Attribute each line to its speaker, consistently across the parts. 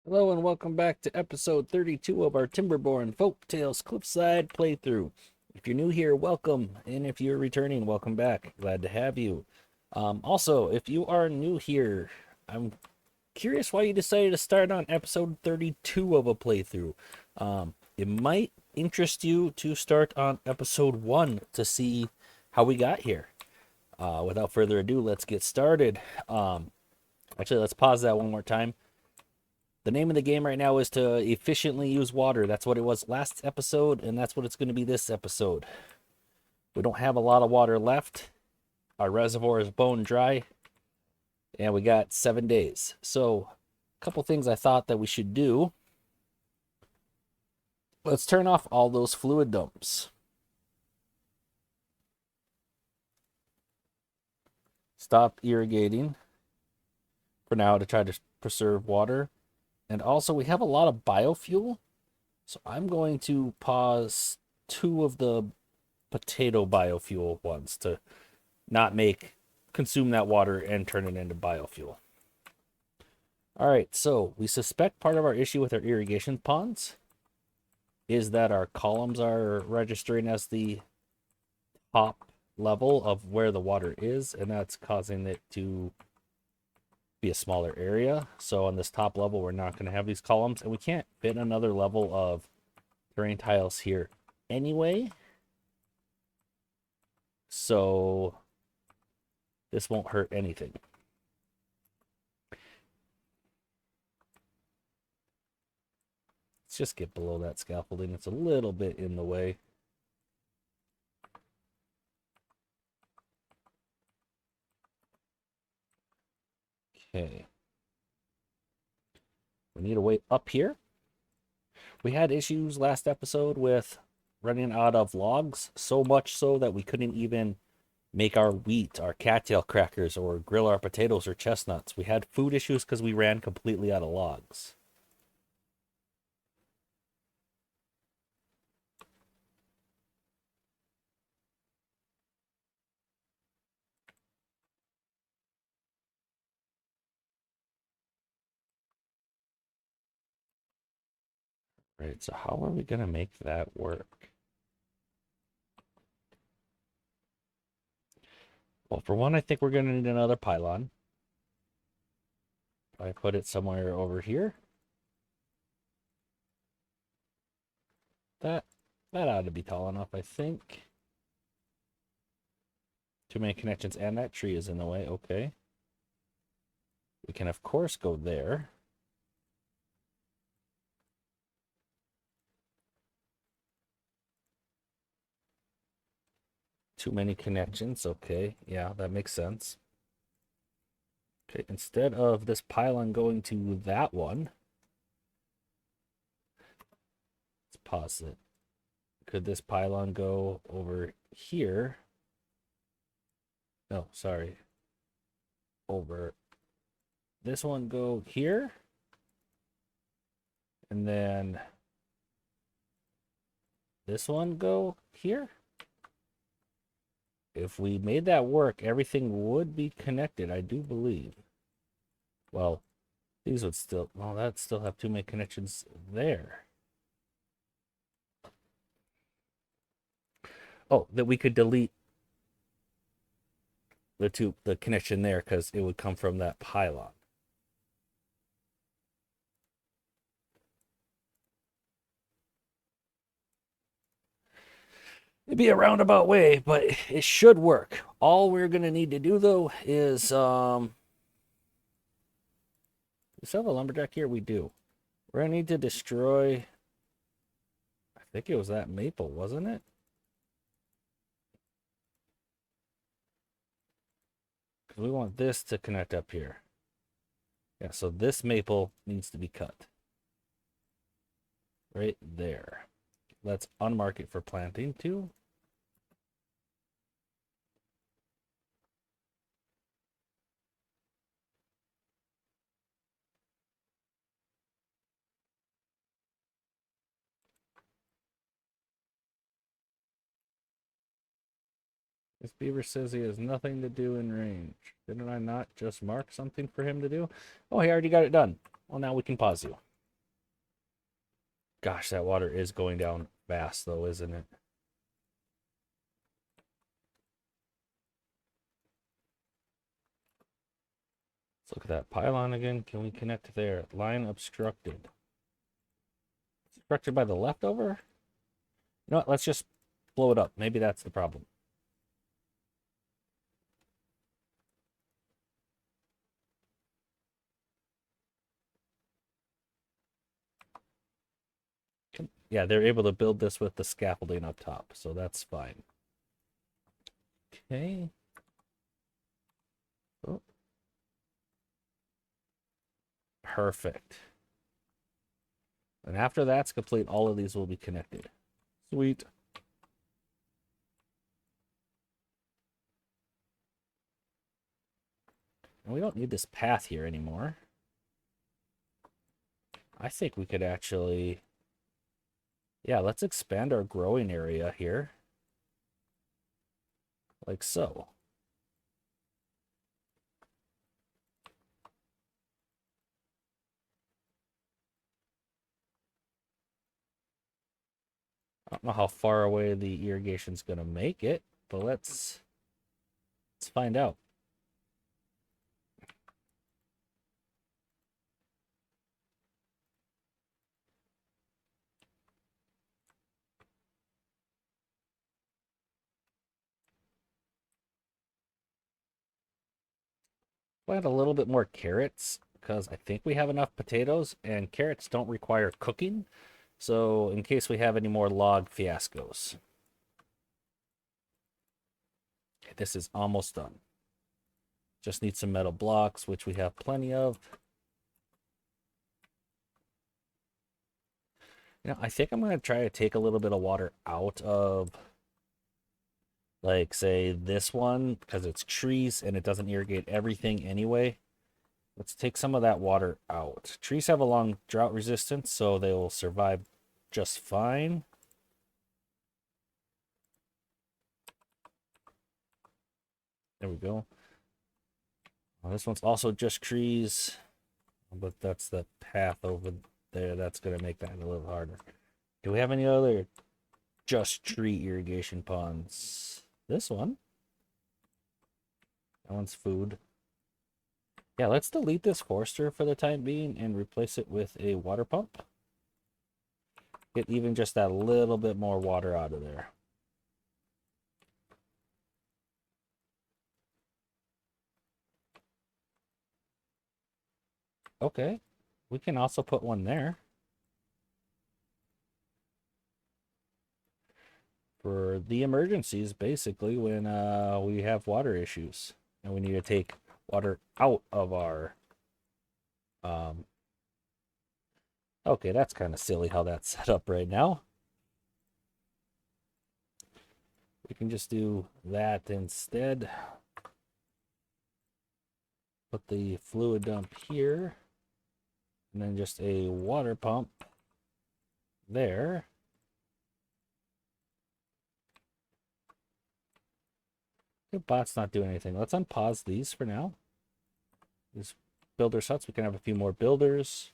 Speaker 1: Hello and welcome back to episode 32 of our Timberborn Folktails Cliffside playthrough. If you're new here, welcome, and if you're returning, welcome back. Glad to have you. Also, if you are new here, I'm curious why you decided to start on episode 32 of a playthrough. It might interest you to start on episode 1 to see how we got here. Without further ado, let's get started. Actually, let's pause that one more time. The name of the game right now is to efficiently use water. That's what it was last episode, and that's what it's going to be this episode. We don't have a lot of water left. Our reservoir is bone dry, and we got 7 days. So, a couple things I thought that we should do. Let's turn off all those fluid dumps. Stop irrigating for now to try to preserve water. And also, we have a lot of biofuel, so I'm going to pause 2 of the potato biofuel ones to not consume that water and turn it into biofuel. All right, so we suspect part of our issue with our irrigation ponds is that our columns are registering as the top level of where the water is, and that's causing it to be a smaller area. So on this top level, we're not going to have these columns, and we can't fit another level of terrain tiles here anyway. So this won't hurt anything. Let's just get below that scaffolding. It's a little bit in the way. Okay. We need a way up here. We had issues last episode with running out of logs, so much so that we couldn't even make our wheat, our cattail crackers, or grill our potatoes or chestnuts. We had food issues because we ran completely out of logs. Right, so how are we going to make that work? Well, for one, I think we're going to need another pylon. I put it somewhere over here. That ought to be tall enough, I think. Too many connections, and that tree is in the way. Okay. We can, of course, go there. Too many connections. Okay. Yeah, that makes sense. Okay, instead of this pylon going to that one, let's pause it. Could this pylon go over here? No, sorry. Over this one go here. And then this one go here. If we made that work, everything would be connected, I do believe. Well, these would still, well, that still have too many connections there. Oh, that we could delete the connection there because it would come from that pylon. It'd be a roundabout way, but it should work. All we're gonna need to do though is we still have a lumberjack here. We do. We're gonna need to destroy. I think it was that maple, wasn't it? Because we want this to connect up here. Yeah, so this maple needs to be cut. Right there. Let's unmark it for planting too. This beaver says he has nothing to do in range. Didn't I not just mark something for him to do? Oh, he already got it done. Well, now we can pause you. Gosh, that water is going down fast, though, isn't it? Let's look at that pylon again. Can we connect there? Line obstructed. Obstructed by the leftover? You know what? Let's just blow it up. Maybe that's the problem. Yeah, they're able to build this with the scaffolding up top, so that's fine. Okay. Oh. Perfect. And after that's complete, all of these will be connected. Sweet. And we don't need this path here anymore. I think we could actually... Yeah, let's expand our growing area here. Like so. I don't know how far away the irrigation's going to make it, but let's find out. Plant a little bit more carrots because I think we have enough potatoes, and carrots don't require cooking. So in case we have any more log fiascos. Okay, this is almost done. Just need some metal blocks, which we have plenty of. You know, I think I'm going to try to take a little bit of water out of, like, say, this one, because it's trees and it doesn't irrigate everything anyway. Let's take some of that water out. Trees have a long drought resistance, so they will survive just fine. There we go. Well, this one's also just trees, but that's the path over there. That's going to make that a little harder. Do we have any other just tree irrigation ponds? This one. That one's food. Yeah, let's delete this Forester for the time being and replace it with a water pump. Get even just that little bit more water out of there. Okay, we can also put one there. For the emergencies, basically, when we have water issues and we need to take water out of our... Okay, that's kind of silly how that's set up right now. We can just do that instead. Put the fluid dump here. And then just a water pump there. The bot's not doing anything. Let's unpause these for now. These builder huts. We can have a few more builders.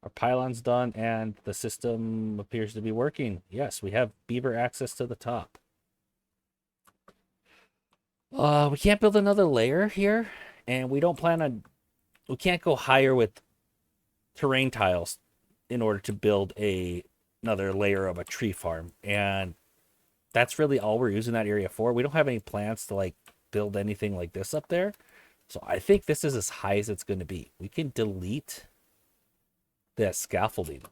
Speaker 1: Our pylon's done, and the system appears to be working. Yes, we have beaver access to the top. We can't build another layer here, and we don't plan on... We can't go higher with terrain tiles in order to build another layer of a tree farm, and that's really all we're using that area for. We don't have any plans to like build anything like this up there, so I think this is as high as it's going to be. We can delete that scaffolding.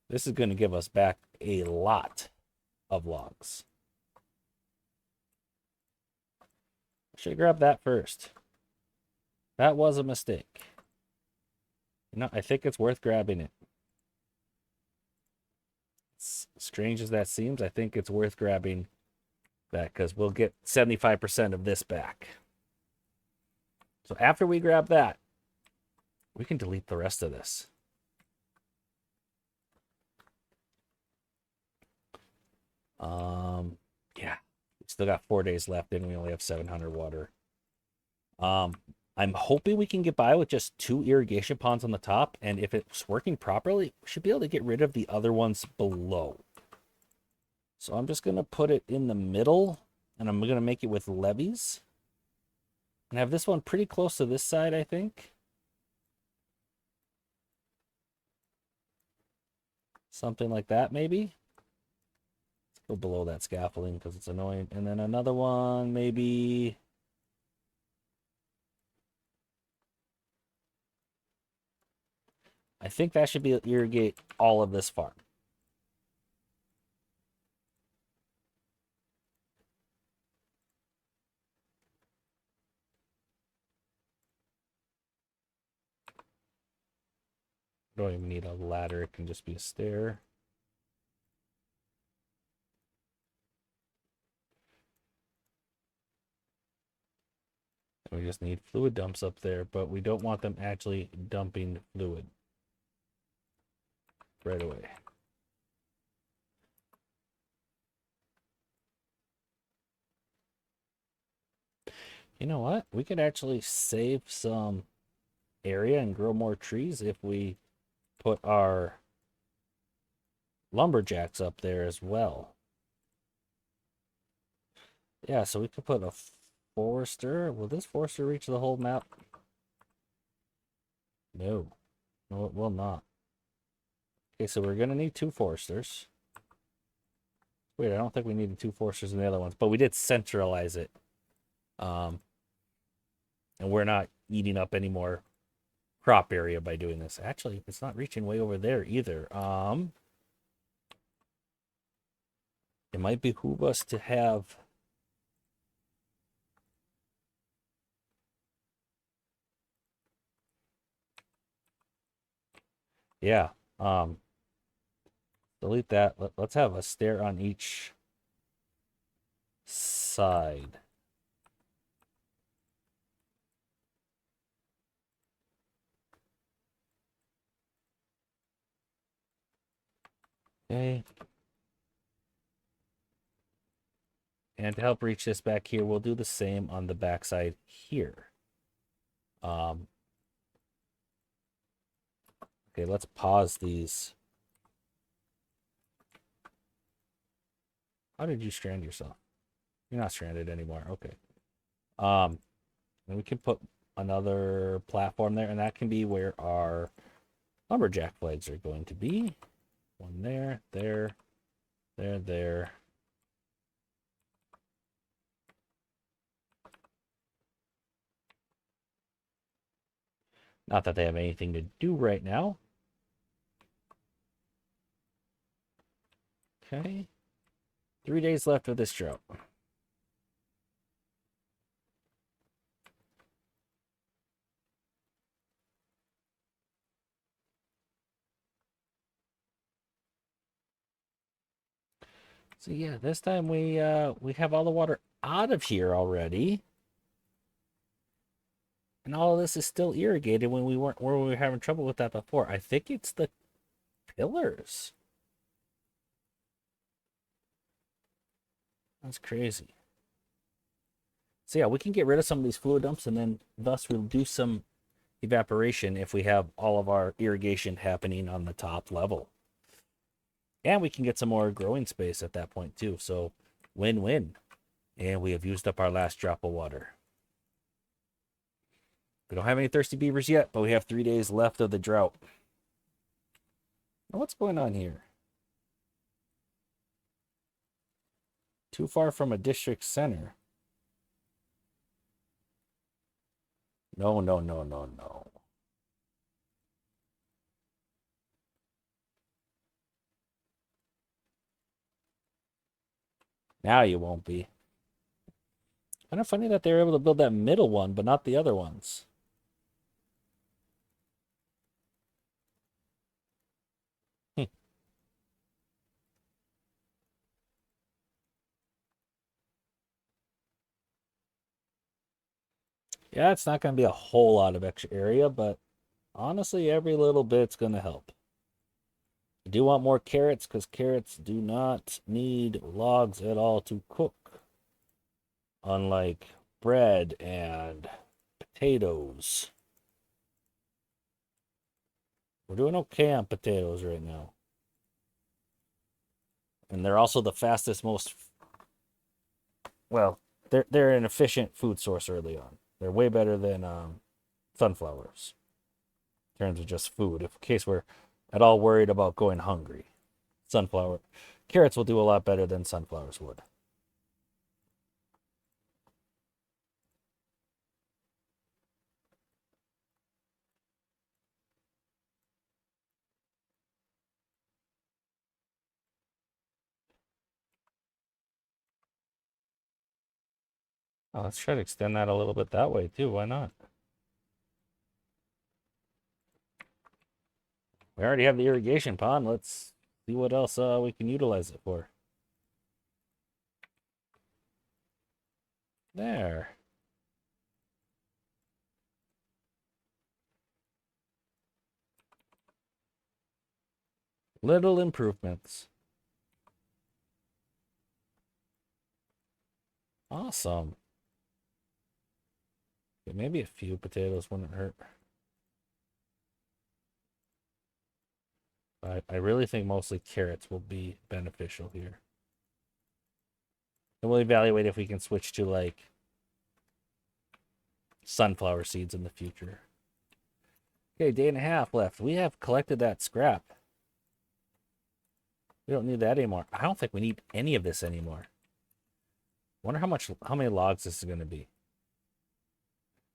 Speaker 1: This is going to give us back a lot of logs. I should have grabbed that first. That was a mistake. You know, I think it's worth grabbing it. As strange as that seems, I think it's worth grabbing that because we'll get 75% of this back. So after we grab that, we can delete the rest of this. Yeah, we still got 4 days left, and we only have 700 water. I'm hoping we can get by with just 2 irrigation ponds on the top, and if it's working properly, we should be able to get rid of the other ones below. So I'm just going to put it in the middle, and I'm going to make it with levees. And have this one pretty close to this side, I think. Something like that, maybe. Let's go below that scaffolding because it's annoying. And then another one, maybe. I think that should be irrigate all of this farm. Don't even need a ladder, it can just be a stair. We just need fluid dumps up there, but we don't want them actually dumping fluid right away. You know what? We could actually save some area and grow more trees if we put our lumberjacks up there as well. Yeah, so we could put a forester. Will this forester reach the whole map? No. No, it will not. Okay, so we're going to need 2 foresters. Wait, I don't think we needed 2 foresters in the other ones, but we did centralize it. And we're not eating up any more crop area by doing this. Actually, it's not reaching way over there either. It might behoove us to have yeah. Delete that. Let's have a stair on each side. Okay. And to help reach this back here, we'll do the same on the backside here. Okay, let's pause these. How did you strand yourself? You're not stranded anymore. Okay. And we can put another platform there, and that can be where our lumberjack flags are going to be. One there, there, there. Not that they have anything to do right now. Okay. 3 days left of this drought. So yeah, this time we have all the water out of here already. And all of this is still irrigated when we were having trouble with that before. I think it's the pillars. That's crazy. So yeah, we can get rid of some of these fluid dumps and then thus reduce some evaporation if we have all of our irrigation happening on the top level. And we can get some more growing space at that point too. So win-win. And we have used up our last drop of water. We don't have any thirsty beavers yet, but we have 3 days left of the drought. Now, what's going on here? Too far from a district center. No. Now you won't be. Kind of funny that they were able to build that middle one, but not the other ones. Yeah, it's not going to be a whole lot of extra area, but honestly, every little bit's going to help. I do want more carrots because carrots do not need logs at all to cook. Unlike bread and Potatoes. We're doing okay on potatoes right now. And they're also the fastest, well, they're an efficient food source early on. They're way better than sunflowers in terms of just food. In case we're at all worried about going hungry, carrots will do a lot better than sunflowers would. Oh, let's try to extend that a little bit that way too. Why not? We already have the irrigation pond. Let's see what else we can utilize it for. There. Little improvements. Awesome. Okay, maybe a few potatoes wouldn't hurt. I really think mostly carrots will be beneficial here. And we'll evaluate if we can switch to like sunflower seeds in the future. Okay, day and a half left. We have collected that scrap. We don't need that anymore. I don't think we need any of this anymore. Wonder how many logs this is going to be.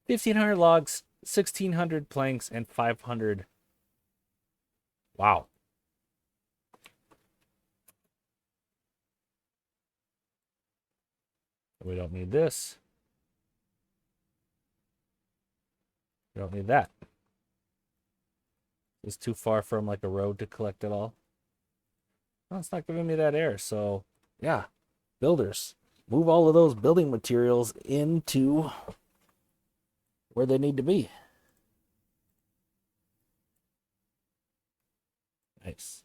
Speaker 1: 1,500 logs, 1,600 planks, and 500. Wow. We don't need this. We don't need that. It's too far from like a road to collect it all. Well, it's not giving me that air. So yeah, builders, move all of those building materials into where they need to be. Nice.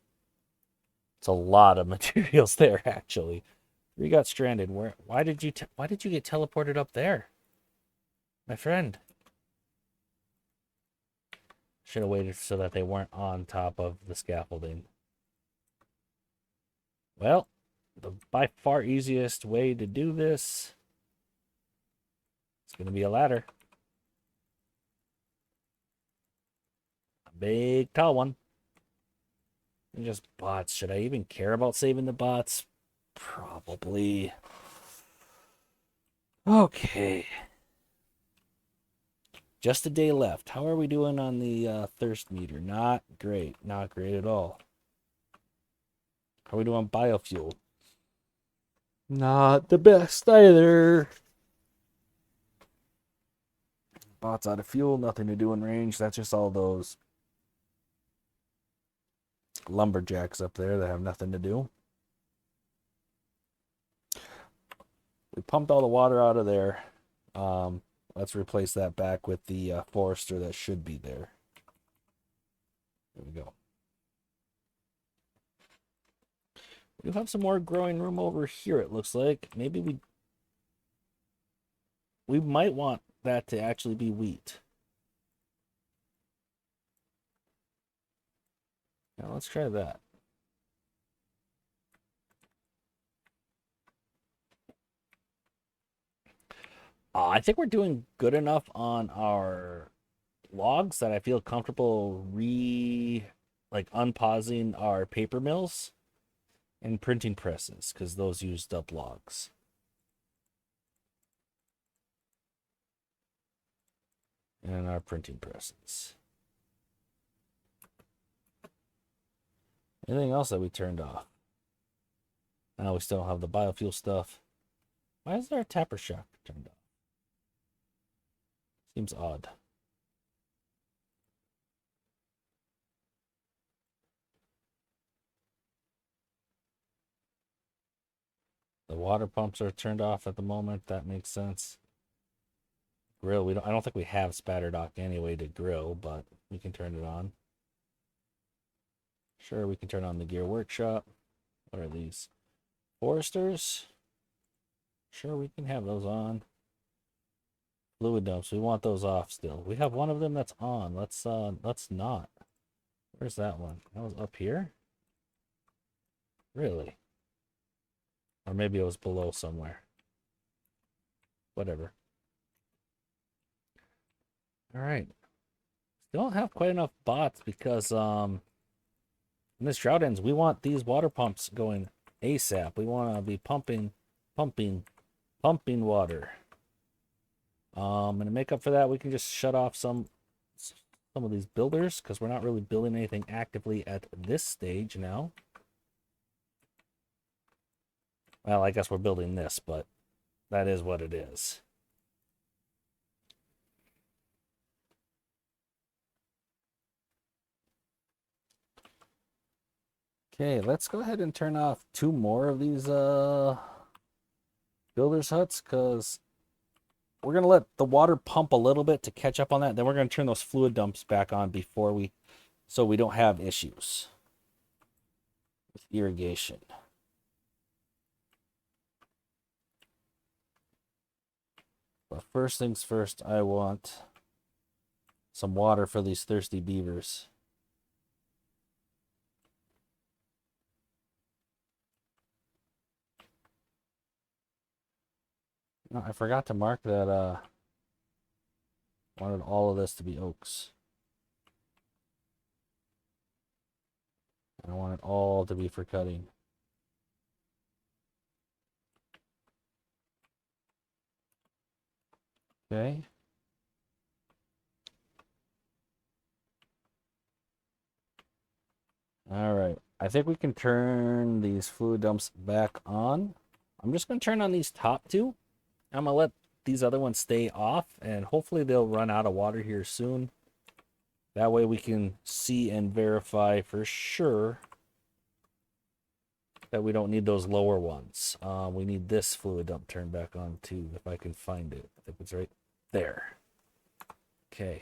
Speaker 1: It's a lot of materials there, actually. We got stranded. Why did you get teleported up there, my friend? Should have waited so that they weren't on top of the scaffolding. Well, the by far easiest way to do this is going to be a ladder. A big, tall one. And just bots. Should I even care about saving the bots? Probably. Okay. Just a day left. How are we doing on the thirst meter? Not great. Not great at all. How are we doing on biofuel? Not the best either. Bots out of fuel. Nothing to do in range. That's just all those lumberjacks up there that have nothing to do. We pumped all the water out of there. Let's replace that back with the forester that should be there. There we go. We do have some more growing room over here, it looks like. Maybe we might want that to actually be wheat. Now let's try that. I think we're doing good enough on our logs that I feel comfortable unpausing our paper mills and printing presses because those used up logs. And our printing presses. Anything else that we turned off? Now we still don't have the biofuel stuff. Why is there a tapper shock turned off? Seems odd. The water pumps are turned off at the moment. That makes sense. Grill. I don't think we have spatter dock anyway to grill, but we can turn it on. Sure, we can turn on the gear workshop. What are these? Foresters? Sure, we can have those on. Fluid dumps. We want those off still. We have one of them that's on. Let's not. Where's that one? That was up here? Really? Or maybe it was below somewhere. Whatever. All right. Still don't have quite enough bots because when this drought ends, we want these water pumps going ASAP. We want to be pumping water. And to make up for that, we can just shut off some of these builders because we're not really building anything actively at this stage now. Well, I guess we're building this, but that is what it is. Okay, let's go ahead and turn off 2 more of these builders huts because we're going to let the water pump a little bit to catch up on that. Then we're going to turn those fluid dumps back on so we don't have issues with irrigation. But first things first, I want some water for these thirsty beavers. No, I forgot to mark that I wanted all of this to be oaks. And I want it all to be for cutting. Okay. All right. I think we can turn these fluid dumps back on. I'm just going to turn on these top 2. I'm going to let these other ones stay off, and hopefully they'll run out of water here soon. That way we can see and verify for sure that we don't need those lower ones. We need this fluid dump turned back on too, if I can find it. I think it's right there. Okay.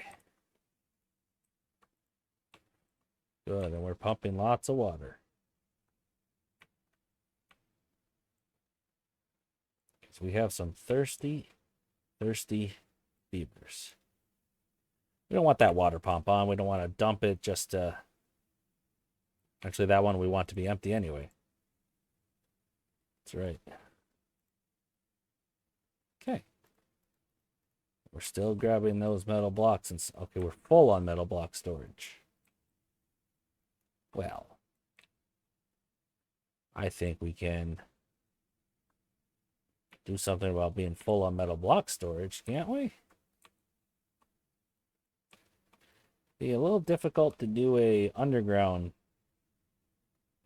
Speaker 1: Good, and we're pumping lots of water. Because we have some thirsty beavers. We don't want that water pump on. We don't want to dump it just to... Actually, that one we want to be empty anyway. That's right. Okay. We're still grabbing those metal blocks. Okay, we're full on metal block storage. Well, I think we can do something about being full on metal block storage, can't we? Be a little difficult to do a underground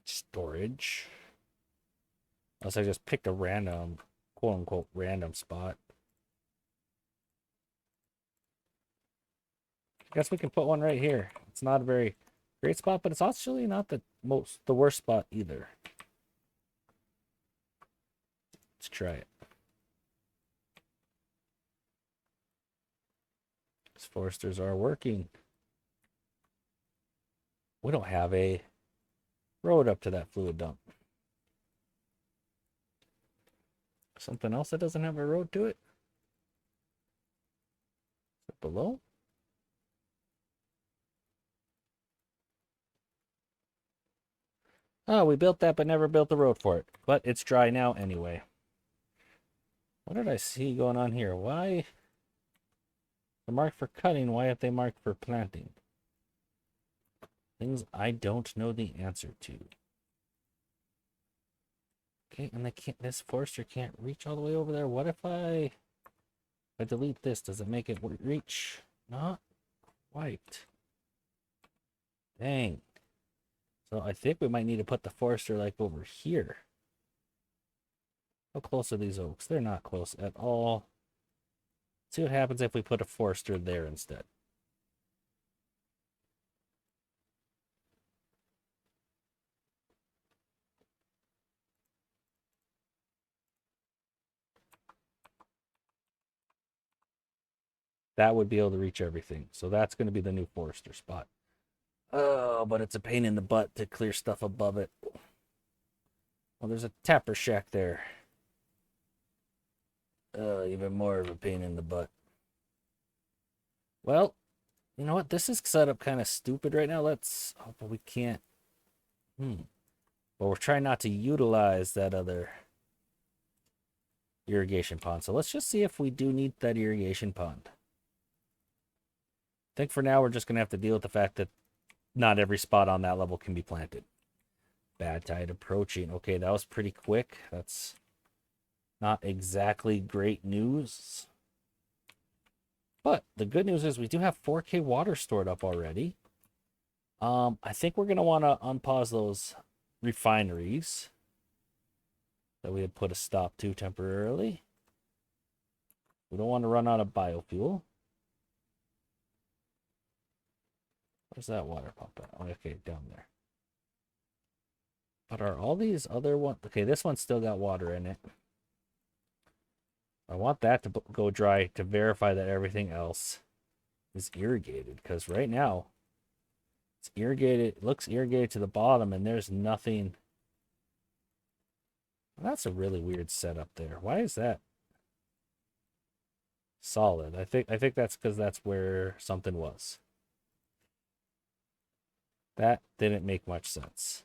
Speaker 1: storage. Unless I just picked a random, quote unquote, random spot. I guess we can put one right here. It's not a very great spot, but it's actually not the worst spot either. Let's try it. These foresters are working. We don't have a road up to that fluid dump. Something else that doesn't have a road to it? Is it below? Oh, we built that but never built the road for it. But it's dry now anyway. What did I see going on here? Why? They're marked for cutting. Why have they marked for planting? Things I don't know the answer to. Okay, and this forester can't reach all the way over there. What if I delete this? Does it make it reach? Not quite. Dang. So I think we might need to put the forester like over here. How close are these oaks? They're not close at all. See what happens if we put a forester there instead. That would be able to reach everything. So that's going to be the new forester spot. Oh, but it's a pain in the butt to clear stuff above it. Well, there's a tapper shack there. Even more of a pain in the butt. Well, you know what? This is set up kind of stupid right now. Let's. Oh, but we can't. But we're trying not to utilize that other irrigation pond. So let's just see if we do need that irrigation pond. I think for now we're just going to have to deal with the fact that not every spot on that level can be planted. Bad tide approaching. Okay, that was pretty quick. That's not exactly great news. But the good news is we do have 4K water stored up already. I think we're going to want to unpause those refineries that we had put a stop to temporarily. We don't want to run out of biofuel. Where's that water pump at? Oh, okay, down there. But are all these other ones... Okay, this one's still got water in it. I want that to go dry to verify that everything else is irrigated. Because right now, it's irrigated. It looks irrigated to the bottom, and there's nothing... That's a really weird setup there. Why is that solid? I think that's because that's where something was. That didn't make much sense.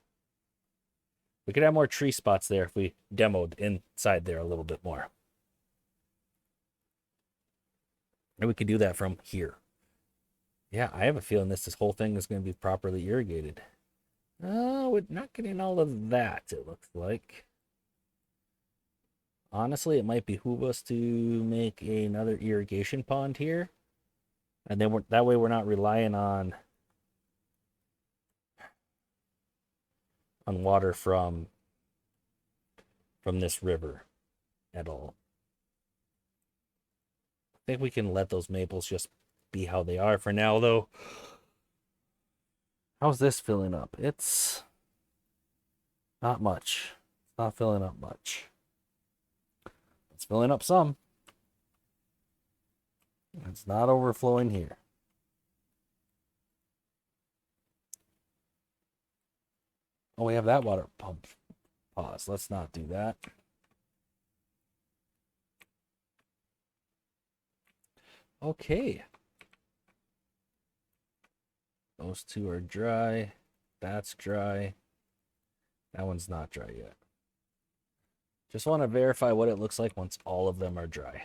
Speaker 1: We could have more tree spots there if we demoed inside there a little bit more. And we could do that from here. Yeah, I have a feeling this whole thing is going to be properly irrigated. Oh, we're not getting all of that, it looks like. Honestly, it might behoove us to make another irrigation pond here. And then that way we're not relying on water from this river at all. I think we can let those maples just be how they are for now, though. How's this filling up? It's not much. It's not filling up much. It's filling up some. It's not overflowing here. Oh, we have that water pump. Pause. Let's not do that. Okay. Those two are dry. That's dry. That one's not dry yet. Just want to verify what it looks like once all of them are dry.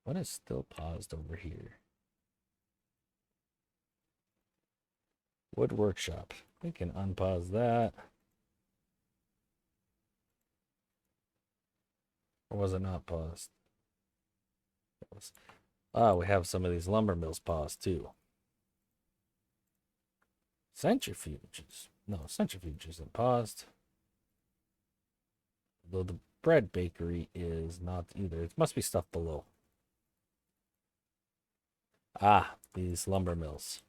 Speaker 1: What is still paused over here? Wood workshop. We can unpause that. Or was it not paused? It was. Oh, we have some of these lumber mills paused too. Centrifuges. No, centrifuge isn't paused. Though the bread bakery is not either. It must be stuff below. Ah, these lumber mills.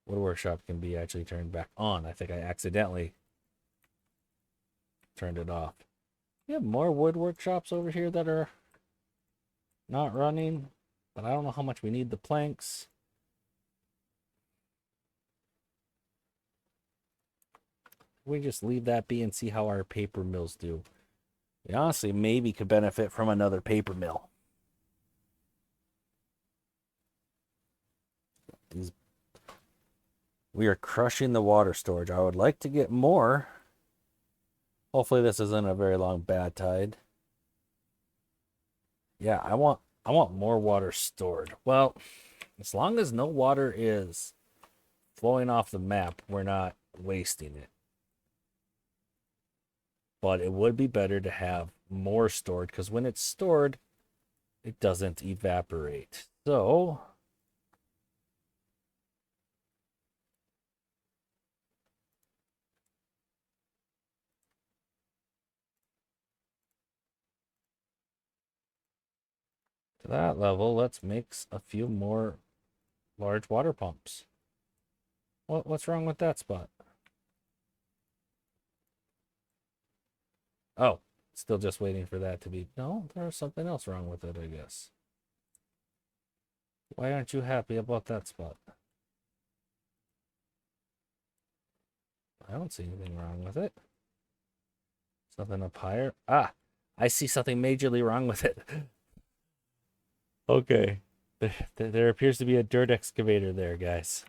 Speaker 1: Wood workshop can be actually turned back on. I think I accidentally turned it off. We have more wood workshops over here that are not running, but I don't know how much we need the planks. We just leave that be and see how our paper mills do. We honestly maybe could benefit from another paper mill. We are crushing the water storage. I would like to get more. Hopefully this isn't a very long bad tide. Yeah, I want more water stored. Well, as long as no water is flowing off the map, we're not wasting it. But it would be better to have more stored, because when it's stored, it doesn't evaporate. So to that level, let's mix a few more large water pumps. What's wrong with that spot? Oh, still just waiting for that to be... No, there's something else wrong with it, I guess. Why aren't you happy about that spot? I don't see anything wrong with it. Something up higher. Ah, I see something majorly wrong with it. Okay. There appears to be a dirt excavator there, guys.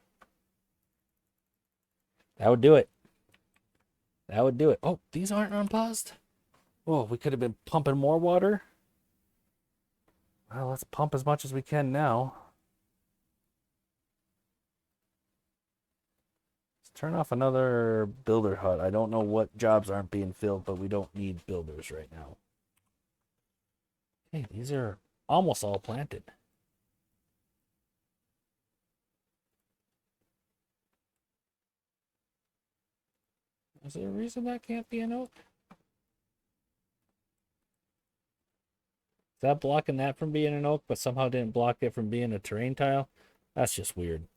Speaker 1: That would do it. That would do it. Oh, these aren't unpaused? Oh, we could have been pumping more water. Well, let's pump as much as we can now. Let's turn off another builder hut. I don't know what jobs aren't being filled, but we don't need builders right now. Hey, these are almost all planted. Is there a reason that can't be an oak? Is that blocking that from being an oak, but somehow didn't block it from being a terrain tile? That's just weird.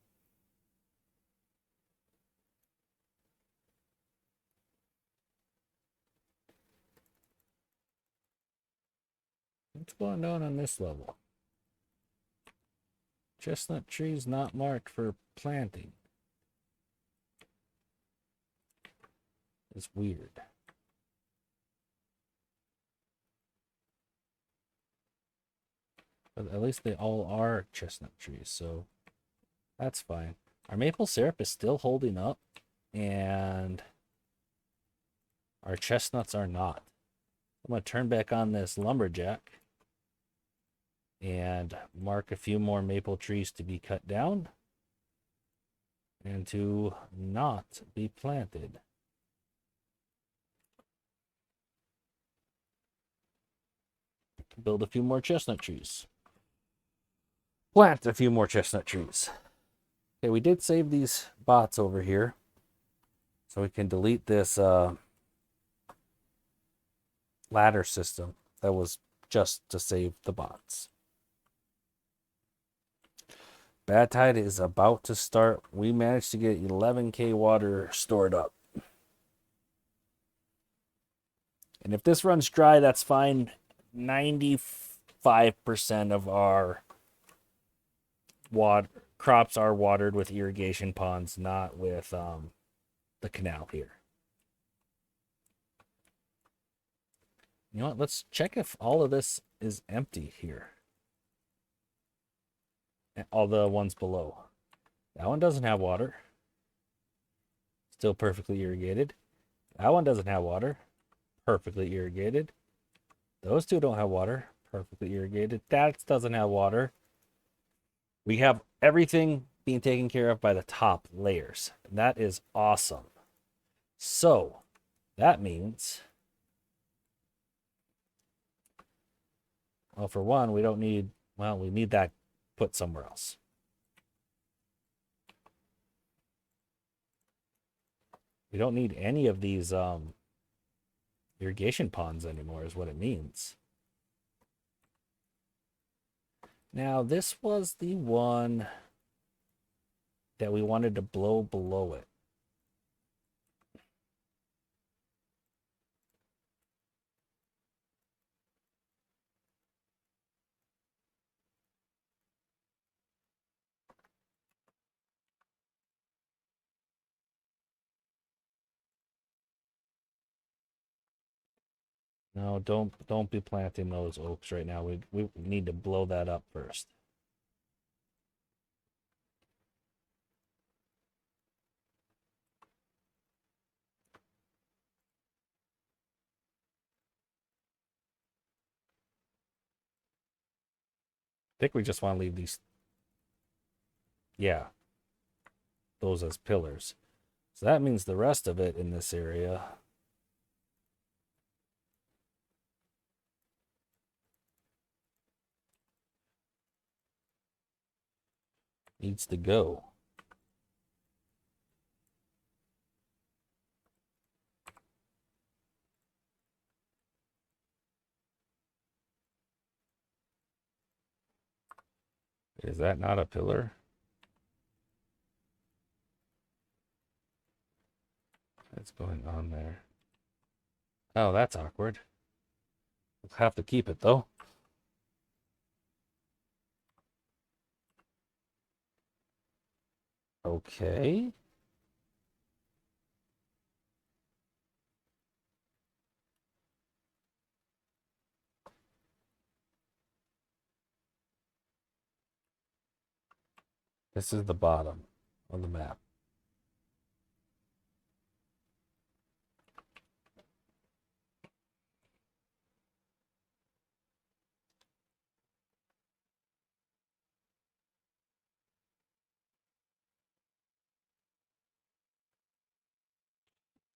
Speaker 1: What's going on this level? Chestnut trees not marked for planting. It's weird. But at least they all are chestnut trees, so that's fine. Our maple syrup is still holding up, and our chestnuts are not. I'm going to turn back on this lumberjack and mark a few more maple trees to be cut down and to not be planted. Build a few more chestnut trees. Plant a few more chestnut trees. Okay, we did save these bots over here, so we can delete this ladder system that was just to save the bots. Bad tide is about to start. We managed to get 11K water stored up. And if this runs dry, that's fine. 95% of our crops are watered with irrigation ponds, not with the canal here. You know what? Let's check if all of this is empty here. All the ones below. That one doesn't have water. Still perfectly irrigated. That one doesn't have water. Perfectly irrigated. Those two don't have water. Perfectly irrigated. That doesn't have water. We have everything being taken care of by the top layers. That is awesome. So, that means, well, for one, we don't need, well, we need that put somewhere else. We don't need any of these irrigation ponds anymore is what it means. Now, this was the one that we wanted to blow below it. No, don't be planting those oaks right now. We need to blow that up first. I think we just want to leave these, yeah, those as pillars. So that means the rest of it in this area needs to go. Is that not a pillar? What's going on there? Oh, that's awkward. We'll have to keep it though. Okay. This is the bottom of the map.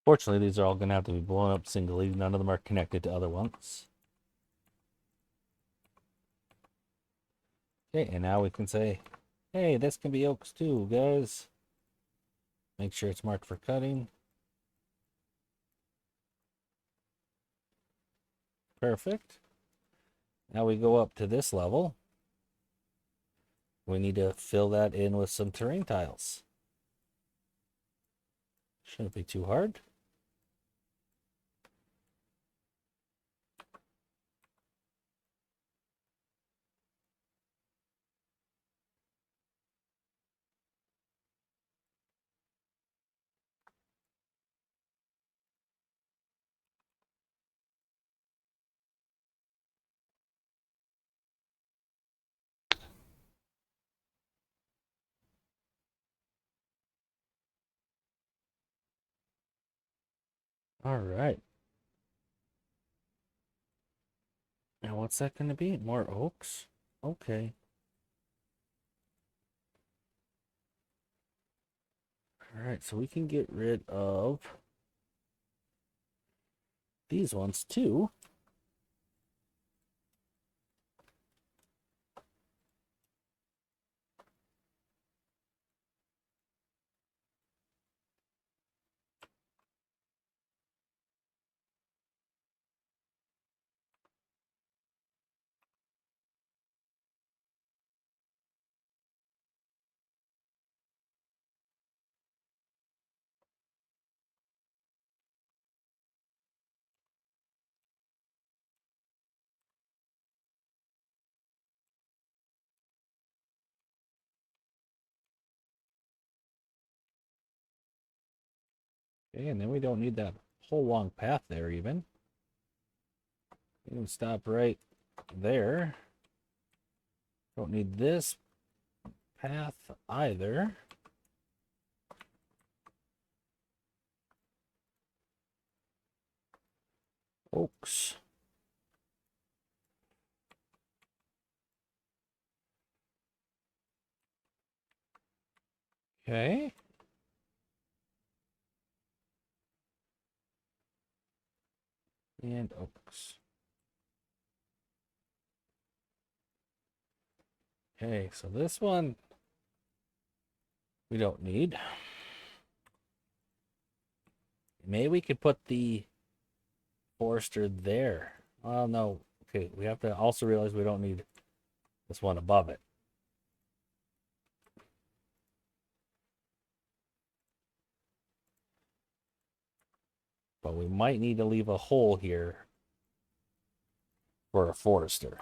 Speaker 1: Fortunately, these are all going to have to be blown up singly. None of them are connected to other ones. Okay, and now we can say, hey, this can be oaks too, guys. Make sure it's marked for cutting. Perfect. Now we go up to this level. We need to fill that in with some terrain tiles. Shouldn't be too hard. All right. Now what's that going to be? More oaks? Okay. All right, so we can get rid of these ones too. Okay, and then we don't need that whole long path there even. We can stop right there. Don't need this path either. Oaks. Okay. And oaks. Okay, so this one we don't need. Maybe we could put the forester there. Oh, no. Okay, we have to also realize we don't need this one above it. But we might need to leave a hole here for a forester.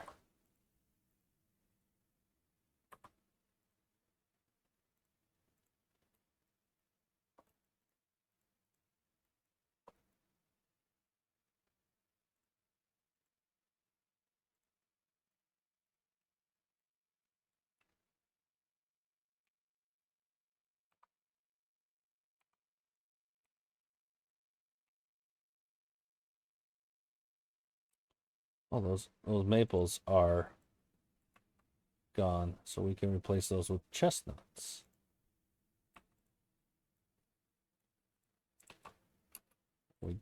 Speaker 1: Oh, those maples are gone, so we can replace those with chestnuts. We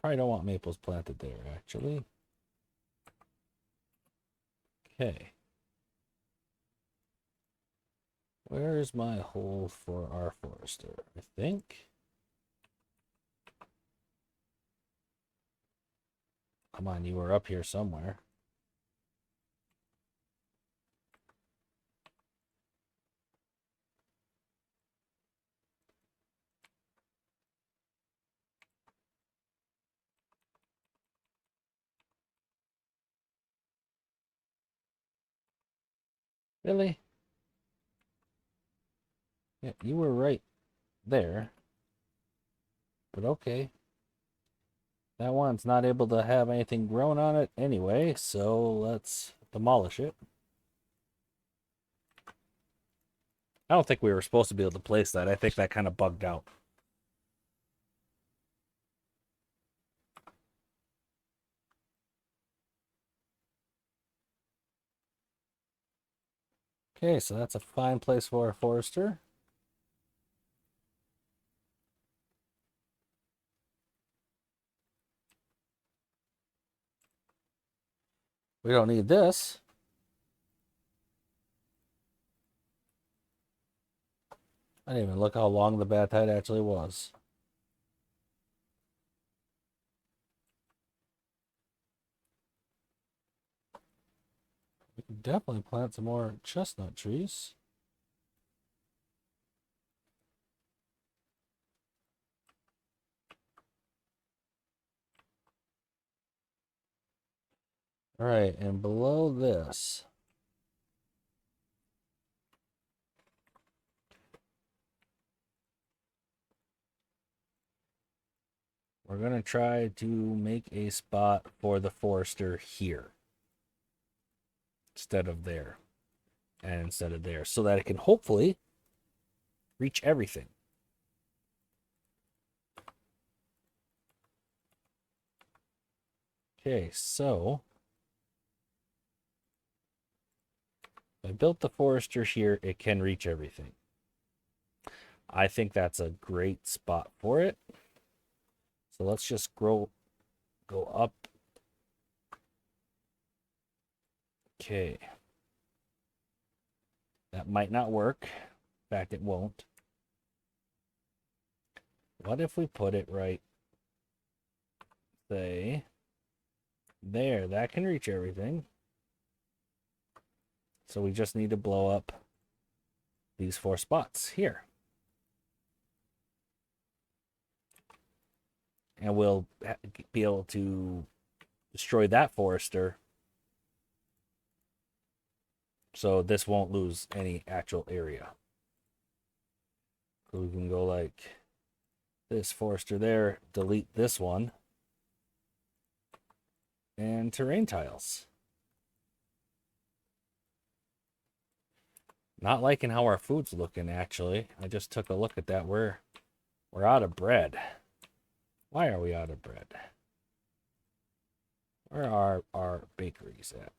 Speaker 1: probably don't want maples planted there, actually. Okay. Where's my hole for our forester? I think. Come on, you were up here somewhere. Really? Yeah, you were right there. But okay. That one's not able to have anything grown on it anyway, so let's demolish it. I don't think we were supposed to be able to place that. I think that kind of bugged out. Okay, so that's a fine place for a forester. We don't need this. I didn't even look how long the bad tide actually was. We can definitely plant some more chestnut trees. All right, and below this, we're going to try to make a spot for the forester here instead of there and instead of there so that it can hopefully reach everything. Okay, so if I built the forester here, it can reach everything. I think that's a great spot for it. So let's just go up. Okay. That might not work. In fact, it won't. What if we put it right, say, there? That can reach everything. So we just need to blow up these 4 spots here. And we'll be able to destroy that forester. So this won't lose any actual area. So we can go like this forester there, delete this one, and terrain tiles. Not liking how our food's looking, actually. I just took a look at that. We're out of bread. Why are we out of bread? Where are our bakeries at?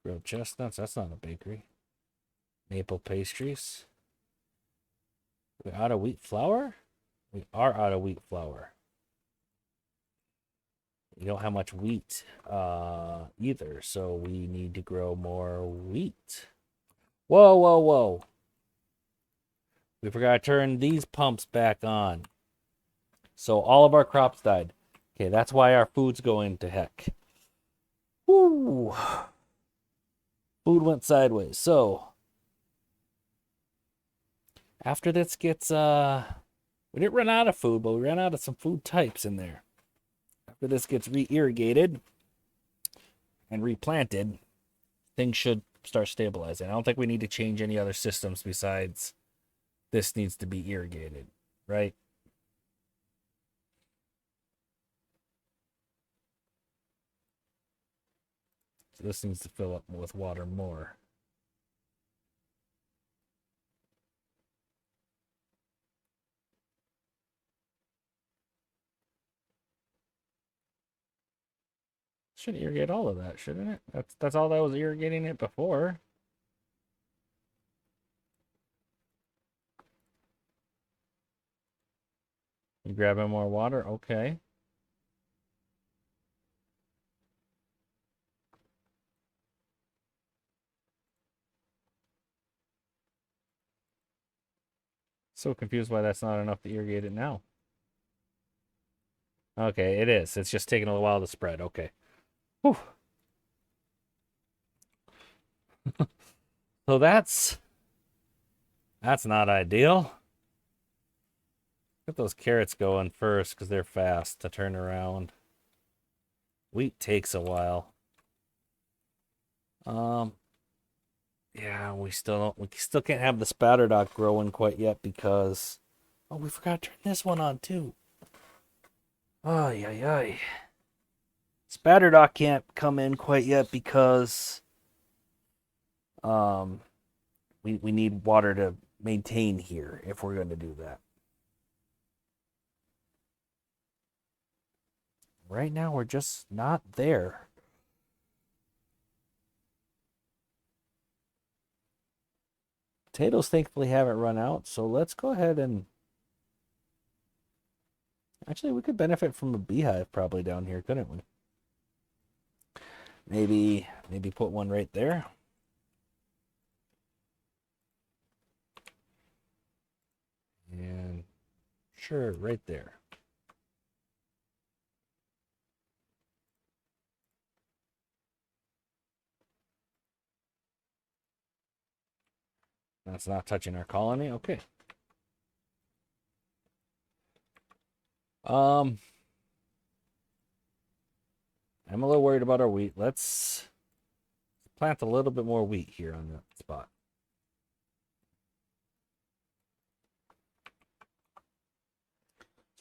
Speaker 1: Grilled chestnuts, that's not a bakery. Maple pastries. We're out of wheat flour? We are out of wheat flour. We don't have much wheat either, so we need to grow more wheat. Whoa, whoa, whoa. We forgot to turn these pumps back on. So all of our crops died. Okay, that's why our food's going to heck. Woo! Food went sideways. So after this gets we didn't run out of food, but we ran out of some food types in there. After this gets re-irrigated and replanted, things should start stabilizing. I don't think we need to change any other systems besides this needs to be irrigated, right? So this needs to fill up with water more. Should irrigate all of that, shouldn't it? That's all that was irrigating it before. You grabbing more water? Okay. So confused why that's not enough to irrigate it now. Okay, it is. It's just taking a while to spread. Okay. Whew. So that's not ideal. Get those carrots going first because they're fast to turn around. Wheat takes a while. Yeah, we still can't have the spatter dock growing quite yet because, oh, we forgot to turn this one on too. Ay, ay, ay. Spatter dock can't come in quite yet because um we need water to maintain here if we're going to do that. Right now we're just not there. Potatoes thankfully haven't run out, so let's go ahead and actually we could benefit from a beehive probably down here, couldn't we? Maybe put one right there. And sure, right there. That's not touching our colony. Okay. I'm a little worried about our wheat. Let's plant a little bit more wheat here on that spot.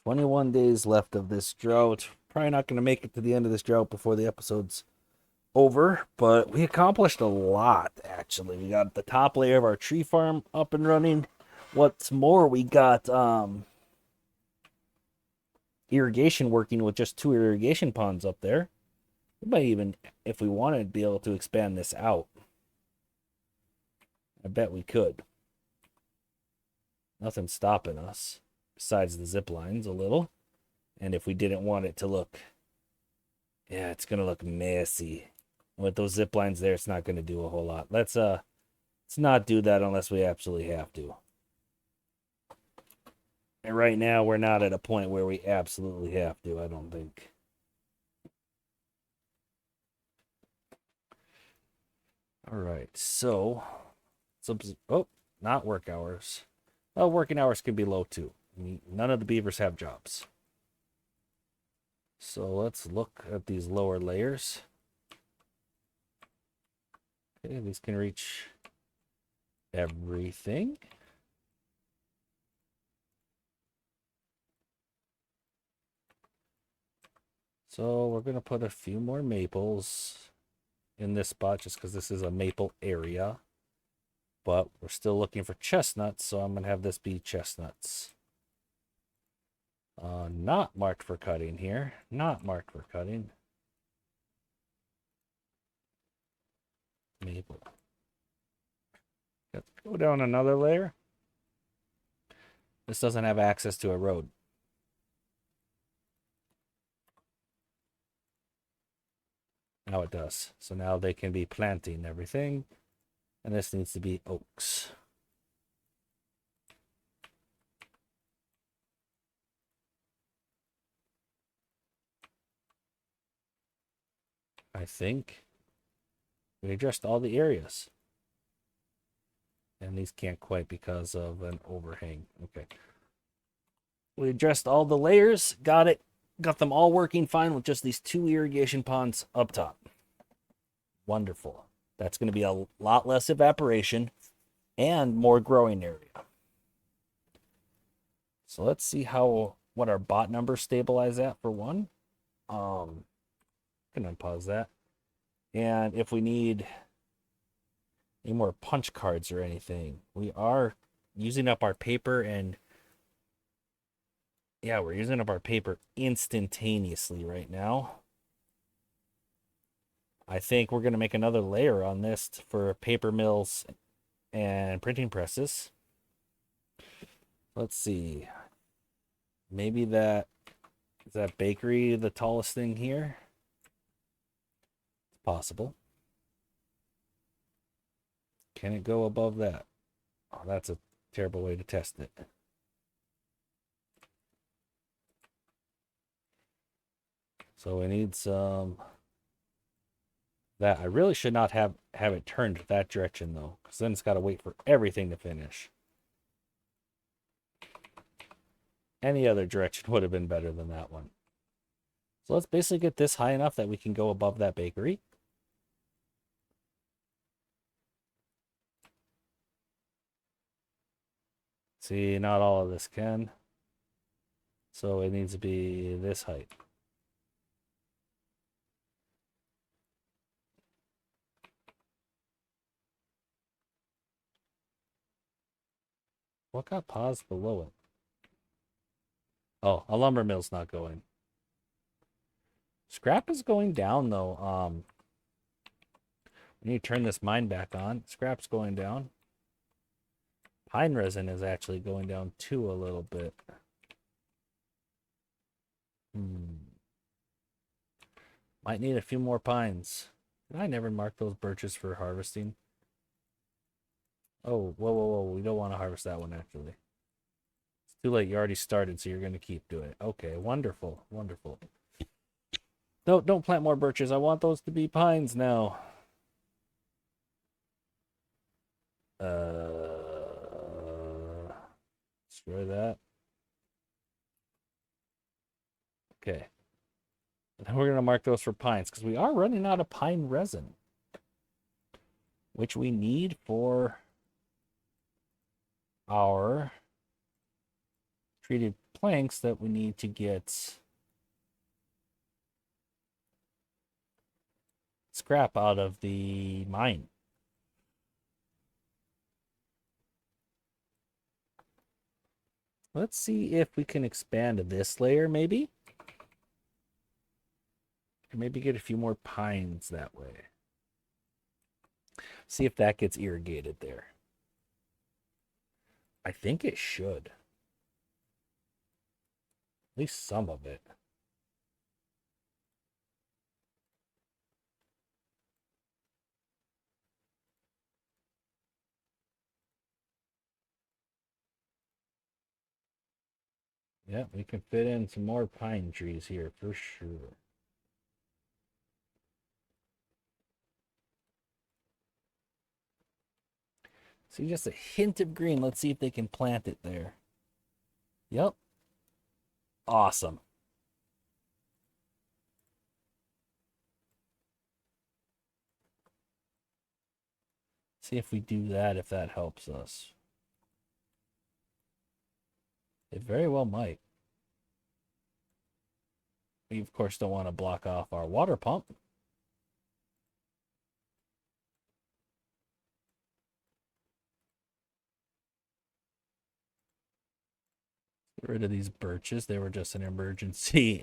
Speaker 1: "21 days left of this drought. Probably not going to make it to the end of this drought before the episode's over, but we accomplished a lot, actually. We got the top layer of our tree farm up and running. What's more, we got irrigation working with just 2 irrigation ponds up there. We might even, if we wanted, be able to expand this out. I bet we could. Nothing's stopping us besides the zip lines a little. And if we didn't want it to look, yeah, it's going to look messy. With those zip lines there, it's not going to do a whole lot. Let's not do that unless we absolutely have to. And right now, we're not at a point where we absolutely have to, I don't think. All right, so oh, not work hours. Well, working hours can be low too. None of the beavers have jobs. So let's look at these lower layers. Okay, these can reach everything. So we're going to put a few more maples in this spot just because this is a maple area. But we're still looking for chestnuts, so I'm going to have this be chestnuts. Not marked for cutting here. Not marked for cutting. Maple. Let's go down another layer. This doesn't have access to a road. Now it does. So now they can be planting everything. And this needs to be oaks. I think we addressed all the areas. And these can't quite because of an overhang. Okay. We addressed all the layers. Got it. Got them all working fine with just these 2 irrigation ponds up top. Wonderful. That's going to be a lot less evaporation and more growing area. So let's see what our bot numbers stabilize at for one. Can unpause that. And if we need any more punch cards or anything, we are using up our paper, and yeah, we're using up our paper instantaneously right now. I think we're going to make another layer on this for paper mills and printing presses. Let's see. Maybe is that bakery the tallest thing here? It's possible. Can it go above that? Oh, that's a terrible way to test it. So we need some that. I really should not have it turned that direction though, because then it's got to wait for everything to finish. Any other direction would have been better than that one. So let's basically get this high enough that we can go above that bakery. See, not all of this can. So it needs to be this height. What got paused below it? Oh, a lumber mill's not going. Scrap is going down though. We need to turn this mine back on. Scrap's going down. Pine resin is actually going down too a little bit. Might need a few more pines. Did I never mark those birches for harvesting? Oh, whoa. We don't want to harvest that one, actually. It's too late. You already started, so you're going to keep doing it. Okay, wonderful. No, don't plant more birches. I want those to be pines now. Destroy that. Okay. Then we're going to mark those for pines, because we are running out of pine resin, which we need for our treated planks that we need to get scrap out of the mine. Let's see if we can expand this layer, maybe. Or maybe get a few more pines that way. See if that gets irrigated there. I think it should. At least some of it. Yeah, we can fit in some more pine trees here for sure. See, just a hint of green. Let's see if they can plant it there. Yep. Awesome. See if we do that, if that helps us. It very well might. We, of course, don't want to block off our water pump. Get rid of these birches. They were just an emergency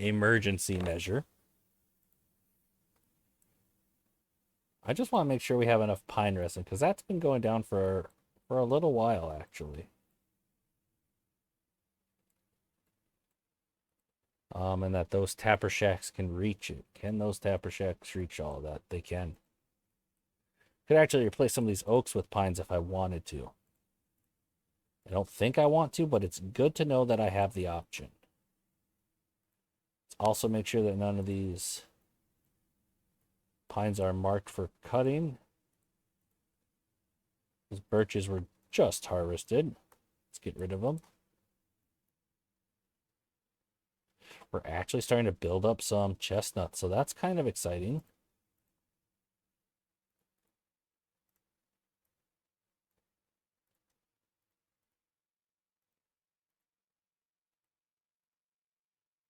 Speaker 1: measure. I just want to make sure we have enough pine resin, because that's been going down for a little while, actually. And that those tapper shacks can reach it. Can those tapper shacks reach all of that? They can. Could actually replace some of these oaks with pines if I wanted to. I don't think I want to, but it's good to know that I have the option. Let's also make sure that none of these pines are marked for cutting. Those birches were just harvested. Let's get rid of them. We're actually starting to build up some chestnuts, so that's kind of exciting.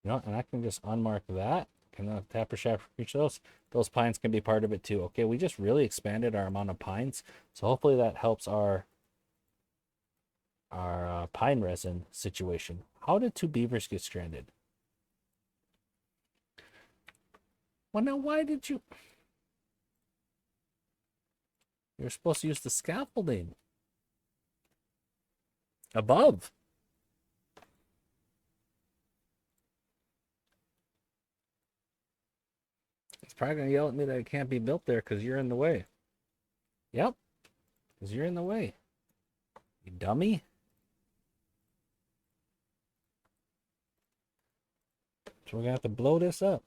Speaker 1: You know, and I can just unmark that. Can the tapper shaft reach those? Those pines can be part of it too. Okay, we just really expanded our amount of pines, so hopefully that helps our pine resin situation. How did 2 beavers get stranded? Well, now why did you? You're supposed to use the scaffolding above. It's probably gonna yell at me that it can't be built there because you're in the way. Yep, because you're in the way. You dummy. So we're gonna have to blow this up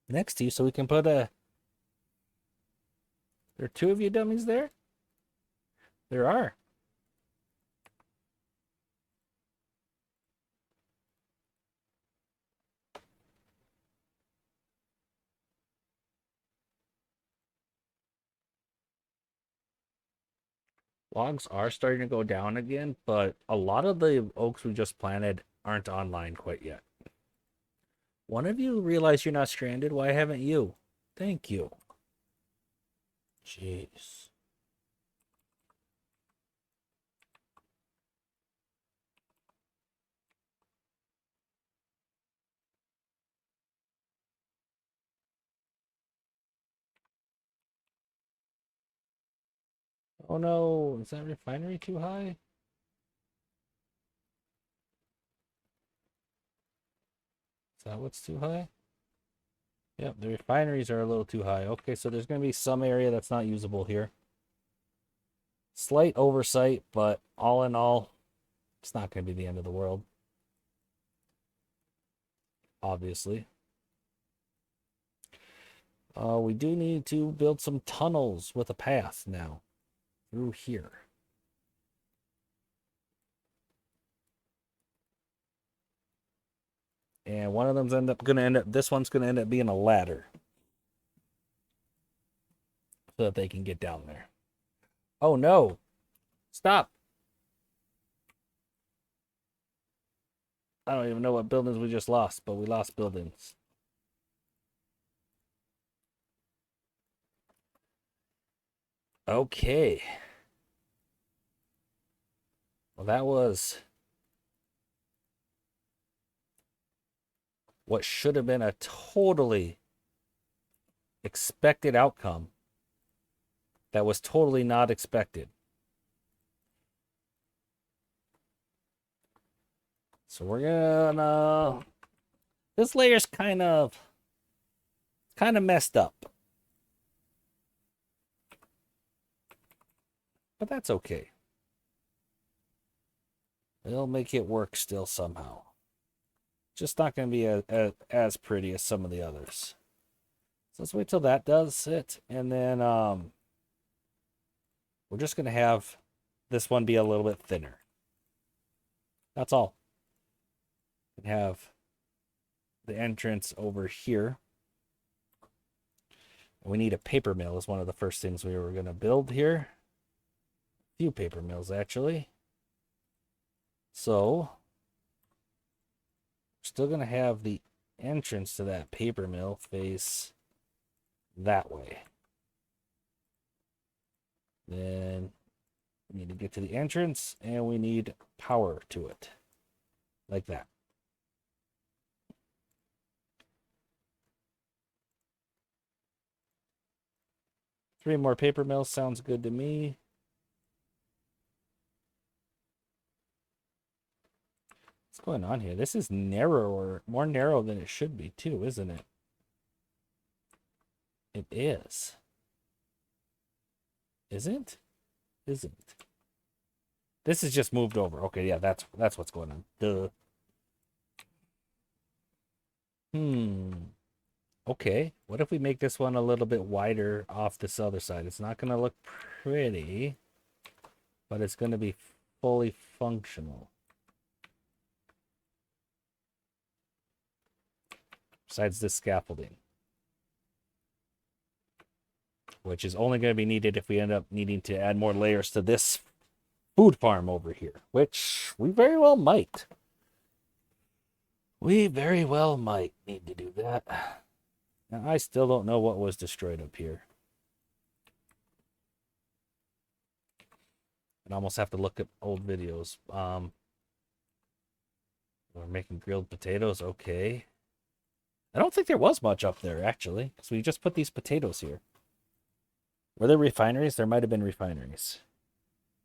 Speaker 1: next to you so we can put a. There are 2 of you dummies there? There are. Logs are starting to go down again, but a lot of the oaks we just planted aren't online quite yet. One of you realize you're not stranded? Why haven't you? Thank you. Jeez. Oh no, is that refinery too high? Is that what's too high? Yep, the refineries are a little too high. Okay, so there's going to be some area that's not usable here. Slight oversight, but all in all, it's not going to be the end of the world. Obviously. We do need to build some tunnels with a path now through here. And one of them's this one's going to end up being a ladder. So that they can get down there. Oh no! Stop! I don't even know what buildings we just lost, but we lost buildings. Okay. Well, that was what should have been a totally expected outcome that was totally not expected. So we're gonna... This layer's kind of messed up. But that's okay. It'll make it work still somehow. Just not going to be as pretty as some of the others. So let's wait till that does it. And then we're just going to have this one be a little bit thinner. That's all. We have the entrance over here. We need a paper mill is one of the first things we were going to build here. A few paper mills, actually. So, we're still going to have the entrance to that paper mill face that way. Then we need to get to the entrance, and we need power to it. Like that. Three more paper mills sounds good to me. What's going on here? This is narrower, more narrow than it should be too, isn't it? It is. Isn't? Isn't. This is just moved over. Okay, yeah, that's what's going on. Duh. Okay, what if we make this one a little bit wider off this other side? It's not going to look pretty, but it's going to be fully functional. Besides this scaffolding, which is only going to be needed if we end up needing to add more layers to this food farm over here, which we very well might. We very well might need to do that. Now, I still don't know what was destroyed up here. I'd almost have to look at old videos. We're making grilled potatoes. Okay. I don't think there was much up there, actually, because we just put these potatoes here. Were there refineries? There might have been refineries.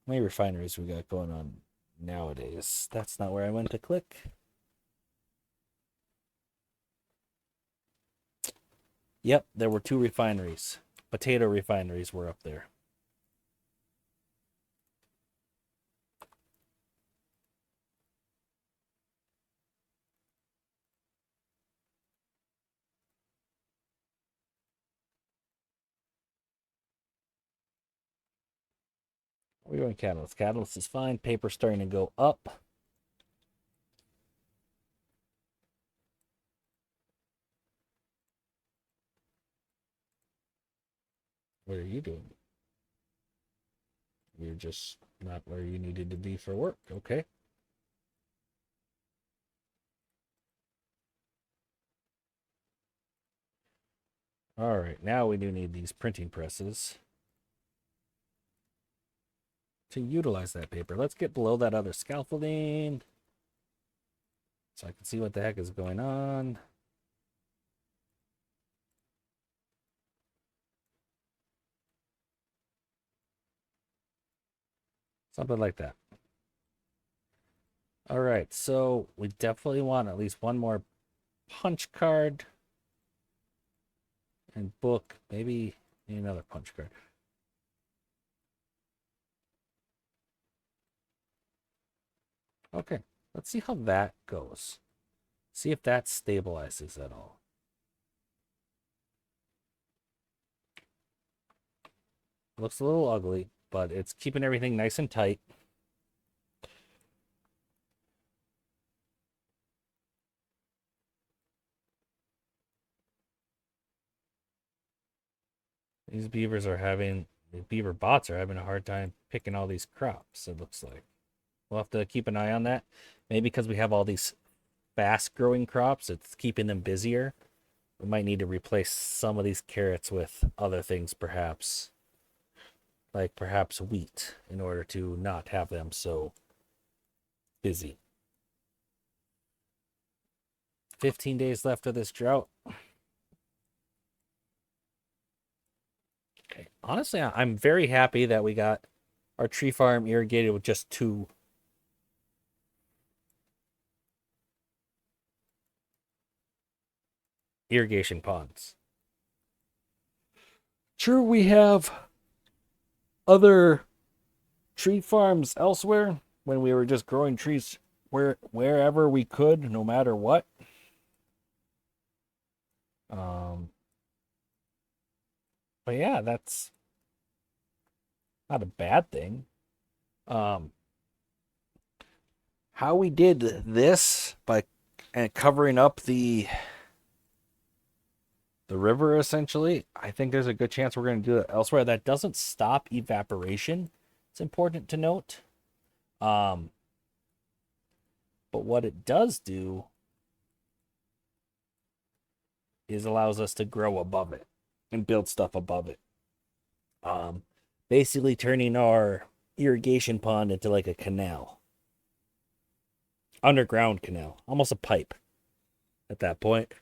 Speaker 1: How many refineries we got going on nowadays? That's not where I went to click. Yep, there were 2 refineries. Potato refineries were up there. We're doing catalyst. Catalyst is fine. Paper's starting to go up. What are you doing? You're just not where you needed to be for work. Okay. All right, now we do need these printing presses to utilize that paper. Let's get below that other scaffolding so I can see what the heck is going on. Something like that. All right, so we definitely want at least one more punch card and book. Maybe another punch card. Okay, let's see how that goes. See if that stabilizes at all. Looks a little ugly, but it's keeping everything nice and tight. These beavers are having, the beaver bots are having a hard time picking all these crops, it looks like. We'll have to keep an eye on that. Maybe because we have all these fast growing crops, it's keeping them busier. We might need to replace some of these carrots with other things, perhaps. Like perhaps wheat, in order to not have them so busy. 15 days left of this drought. Okay. Honestly, I'm very happy that we got our tree farm irrigated with just 2 irrigation ponds. True, we have other tree farms elsewhere when we were just growing trees wherever we could, no matter what. But yeah, that's not a bad thing. How we did this by covering up the river, essentially, I think there's a good chance we're going to do it elsewhere. That doesn't stop evaporation. It's important to note. But what it does do is allows us to grow above it and build stuff above it. Basically turning our irrigation pond into like a canal. Underground canal. Almost a pipe at that point.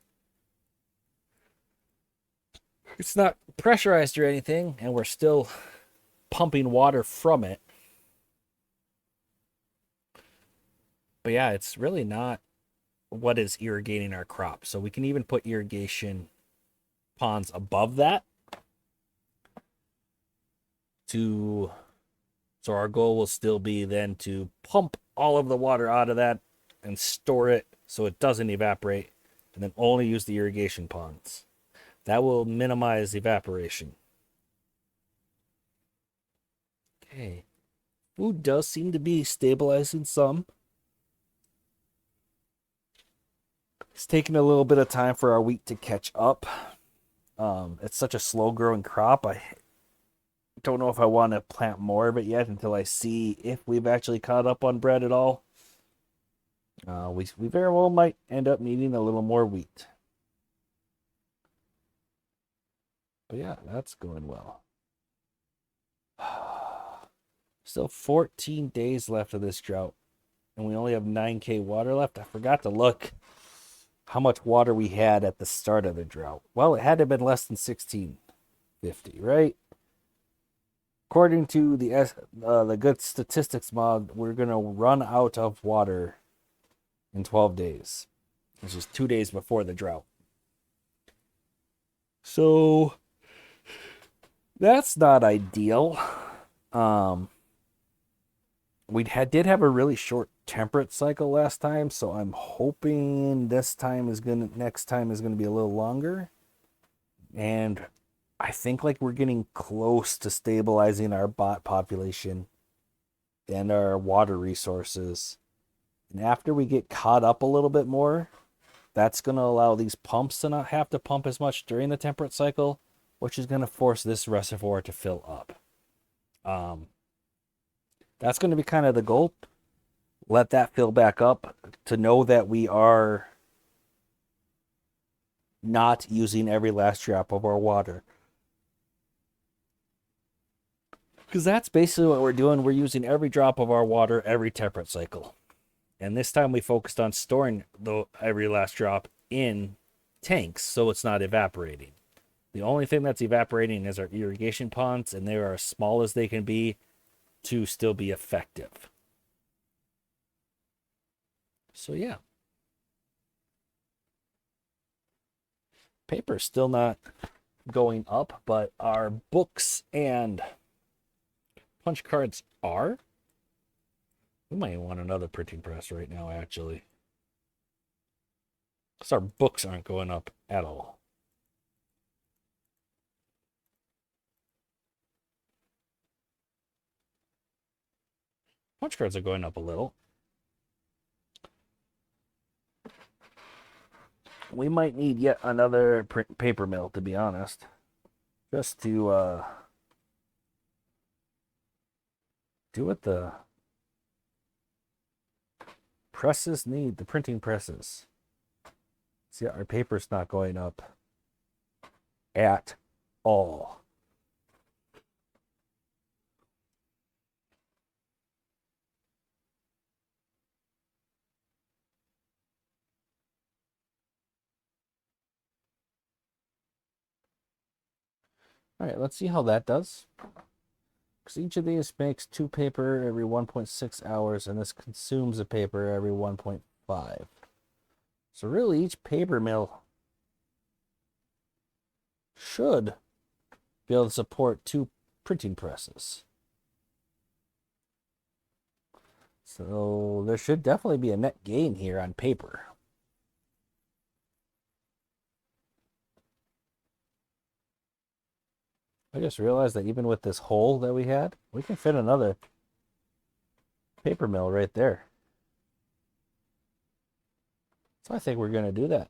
Speaker 1: It's not pressurized or anything, and we're still pumping water from it. But yeah, it's really not what is irrigating our crops. So we can even put irrigation ponds above that so our goal will still be then to pump all of the water out of that and store it so it doesn't evaporate, and then only use the irrigation ponds. That will minimize evaporation. Okay. Food does seem to be stabilizing some. It's taking a little bit of time for our wheat to catch up. It's such a slow growing crop. I don't know if I want to plant more of it yet until I see if we've actually caught up on bread at all. We very well might end up needing a little more wheat. But yeah, that's going well. Still 14 days left of this drought, and we only have 9K water left. I forgot to look how much water we had at the start of the drought. Well, it had to have been less than 1650, right? According to the good statistics mod, we're going to run out of water in 12 days, which is 2 days before the drought. So that's not ideal. We did have a really short temperate cycle last time, so I'm hoping next time is gonna be a little longer. And I think like we're getting close to stabilizing our bot population and our water resources. And after we get caught up a little bit more, that's going to allow these pumps to not have to pump as much during the temperate cycle, which is going to force this reservoir to fill up. That's going to be kind of the goal. Let that fill back up to know that we are not using every last drop of our water. Because that's basically what we're doing. We're using every drop of our water every temperate cycle. And this time we focused on storing every last drop in tanks so it's not evaporating. The only thing that's evaporating is our irrigation ponds, and they are as small as they can be to still be effective. So yeah. Paper's still not going up, but our books and punch cards are. We might want another printing press right now, actually. Because our books aren't going up at all. Punch cards are going up a little. We might need yet another paper mill, to be honest. Just to do what the presses need, the printing presses. See, our paper's not going up at all. All right, let's see how that does. Because each of these makes 2 paper every 1.6 hours, and this consumes a paper every 1.5. So really, each paper mill should be able to support 2 printing presses. So there should definitely be a net gain here on paper. I just realized that even with this hole that we had, we can fit another paper mill right there. So I think we're going to do that.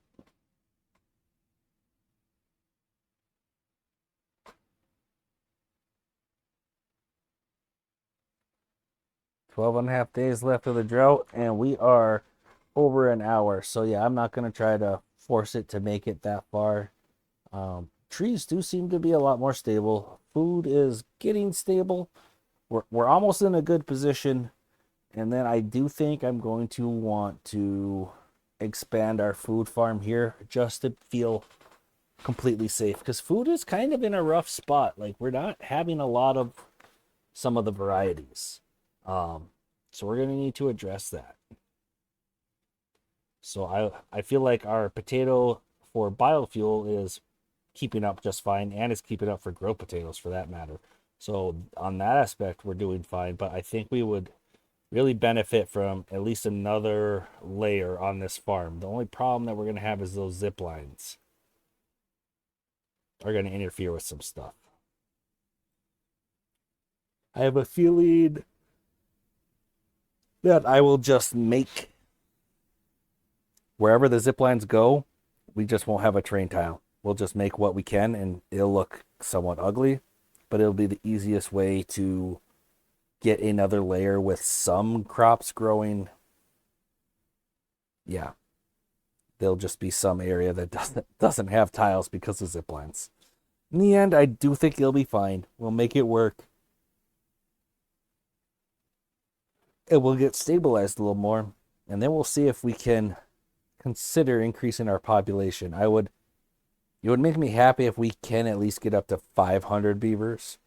Speaker 1: Twelve and a half days left of the drought, and we are over an hour. So yeah, I'm not going to try to force it to make it that far. Trees do seem to be a lot more stable. Food is getting stable. We're almost in a good position. And then I do think I'm going to want to expand our food farm here just to feel completely safe. Because food is kind of in a rough spot. Like, we're not having a lot of some of the varieties. So we're going to need to address that. So I feel like our potato for biofuel is keeping up just fine, and it's keeping up for grow potatoes for that matter. So on that aspect, we're doing fine, but I think we would really benefit from at least another layer on this farm. The only problem that we're going to have is those zip lines are going to interfere with some stuff. I have a feeling that I will just make wherever the zip lines go, we just won't have a train tile. We'll just make what we can, and it'll look somewhat ugly, but it'll be the easiest way to get another layer with some crops growing. Yeah, there'll just be some area that doesn't have tiles because of zip lines. In the end, I do think it'll be fine. We'll make it work. It will get stabilized a little more, and then we'll see if we can consider increasing our population. It would make me happy if we can at least get up to 500 beavers.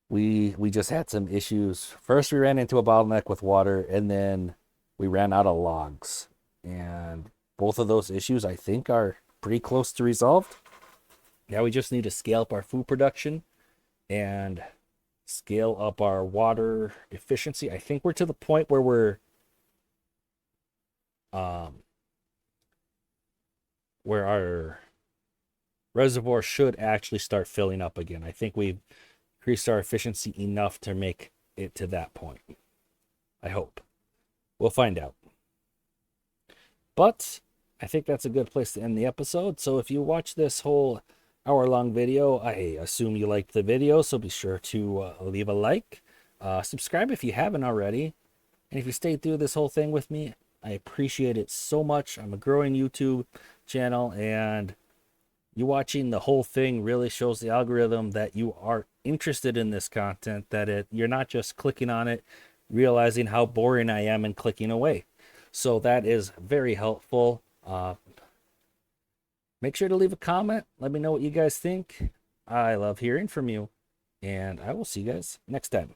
Speaker 1: We just had some issues. First, we ran into a bottleneck with water, and then we ran out of logs. And both of those issues, I think, are pretty close to resolved. Now we just need to scale up our food production and scale up our water efficiency. I think we're to the point where where our reservoir should actually start filling up again. I think we've increased our efficiency enough to make it to that point. I hope. We'll find out. But I think that's a good place to end the episode. So if you watch this whole hour-long video, I assume you liked the video, so be sure to leave a like. Subscribe if you haven't already. And if you stayed through this whole thing with me, I appreciate it so much. I'm a growing YouTube channel, and you watching the whole thing really shows the algorithm that you are interested in this content, that you're not just clicking on it, realizing how boring I am and clicking away. So that is very helpful. Make sure to leave a comment. Let me know what you guys think. I love hearing from you, and I will see you guys next time.